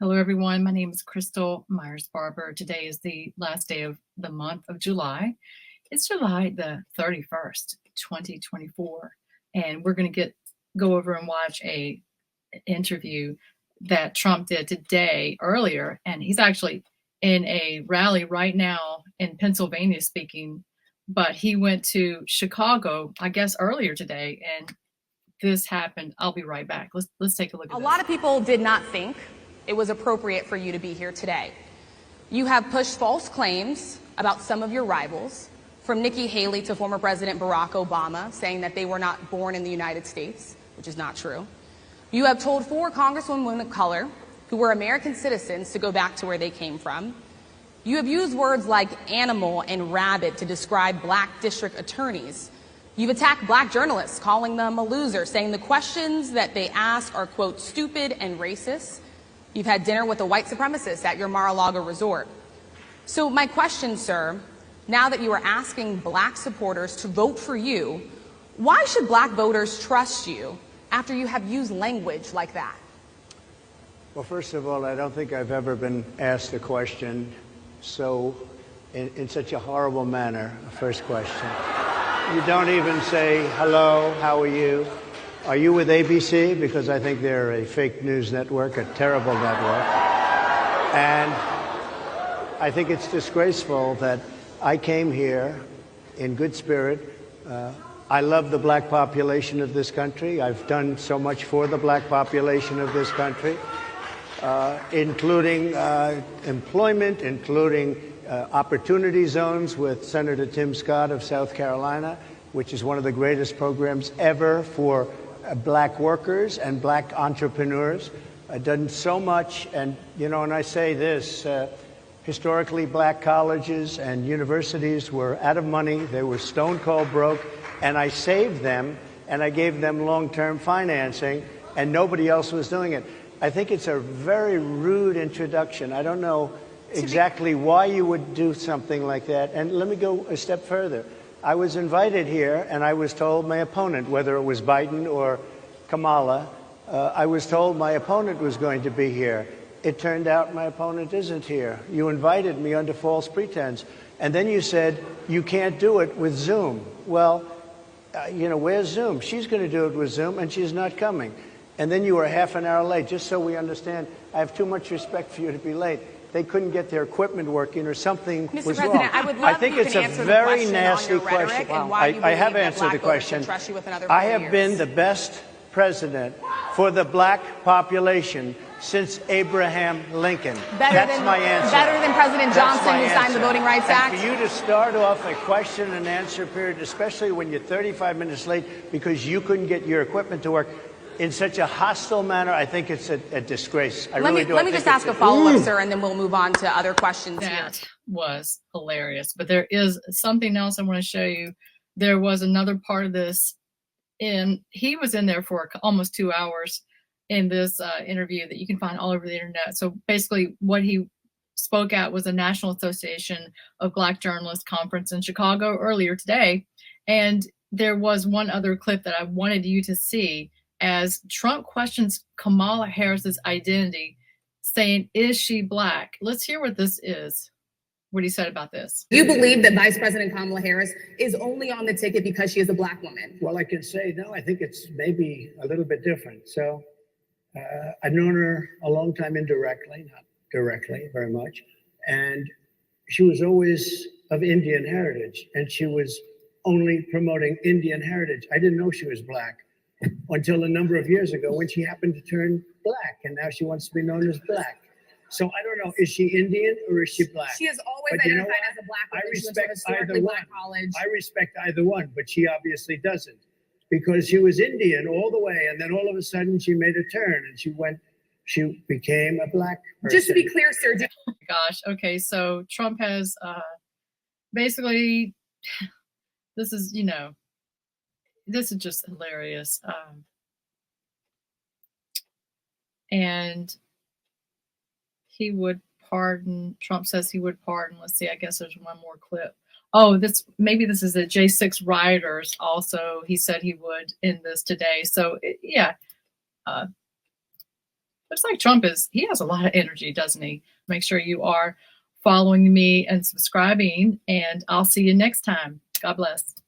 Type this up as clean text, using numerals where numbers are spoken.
Hello, everyone. My name is Crystal Myers-Barber. Today is the last day of the month of July. It's July the 31st, 2024, and we're going to go over and watch an interview that Trump did today earlier, and he's actually in a rally right now in Pennsylvania speaking, but he went to Chicago, I guess, earlier today, and this happened. I'll be right back. Let's take a look at this. A lot of people did not think it was appropriate for you to be here today. You have pushed false claims about some of your rivals, from Nikki Haley to former President Barack Obama, saying that they were not born in the United States, which is not true. You have told 4 congresswomen of color who were American citizens to go back to where they came from. You have used words like animal and rabid to describe black district attorneys. You've attacked black journalists, calling them a loser, saying the questions that they ask are, quote, stupid and racist. You've had dinner with a white supremacist at your Mar-a-Lago resort. So my question, sir, now that you are asking black supporters to vote for you, why should black voters trust you after you have used language like that? Well, first of all, I don't think I've ever been asked a question in such a horrible manner. First question. You don't even say, hello, how are you? Are you with ABC? Because I think they're a fake news network, a terrible network. And I think it's disgraceful that I came here in good spirit. I love the black population of this country. I've done so much for the black population of this country, including employment, including opportunity zones with Senator Tim Scott of South Carolina, which is one of the greatest programs ever for black workers and black entrepreneurs. I've done so much, and and I say this, historically black colleges and universities were out of money, they were stone cold broke, and I saved them and I gave them long-term financing, and nobody else was doing it. I think it's a very rude introduction. I don't know exactly why you would do something like that. And let me go a step further. I was invited here, and I was told my opponent, whether it was Biden or Kamala, I was told my opponent was going to be here. It turned out my opponent isn't here. You invited me under false pretense. And then you said, you can't do it with Zoom. Well, where's Zoom? She's going to do it with Zoom, and she's not coming. And then you were half an hour late. Just so we understand, I have too much respect for you to be late. They couldn't get their equipment working or something Mr. was President, wrong. I would love I think you it's can a answer very the question nasty on your question. And why you I have believe that answered the black voters should question. trust you with another I 4 have years. been the best president for the black population since Abraham Lincoln. That's my answer. Better than President Johnson, who signed the Voting Rights Act? And for you to start off a question and answer period, especially when you're 35 minutes late because you couldn't get your equipment to work, in such a hostile manner, I think it's a disgrace. Let me just ask a follow-up, sir, and then we'll move on to other questions here. That was hilarious. But there is something else I want to show you. There was another part of this, and he was in there for almost 2 hours in this interview that you can find all over the internet. So basically what he spoke at was a National Association of Black Journalists conference in Chicago earlier today. And there was one other clip that I wanted you to see as Trump questions Kamala Harris's identity, saying, is she black? Let's hear what this is, what he said about this. You believe that Vice President Kamala Harris is only on the ticket because she is a black woman? Well, I can say, no, I think it's maybe a little bit different. So I've known her a long time indirectly, not directly very much. And she was always of Indian heritage, and she was only promoting Indian heritage. I didn't know she was black until a number of years ago when she happened to turn black, and now she wants to be known as black. So I don't know, is she Indian or is she black? She has always identified as a black woman. I respect either one. Black college. I respect either one, but she obviously doesn't, because she was Indian all the way, and then all of a sudden she made a turn and she became a black person. Just to be clear, sir. Gosh, okay, so Trump has basically, this is just hilarious. And he would pardon, Trump says he would pardon. Let's see, I guess there's one more clip. Oh, maybe this is the J6 rioters also. He said he would in this today. So, yeah. looks like Trump he has a lot of energy, doesn't he? Make sure you are following me and subscribing, and I'll see you next time. God bless.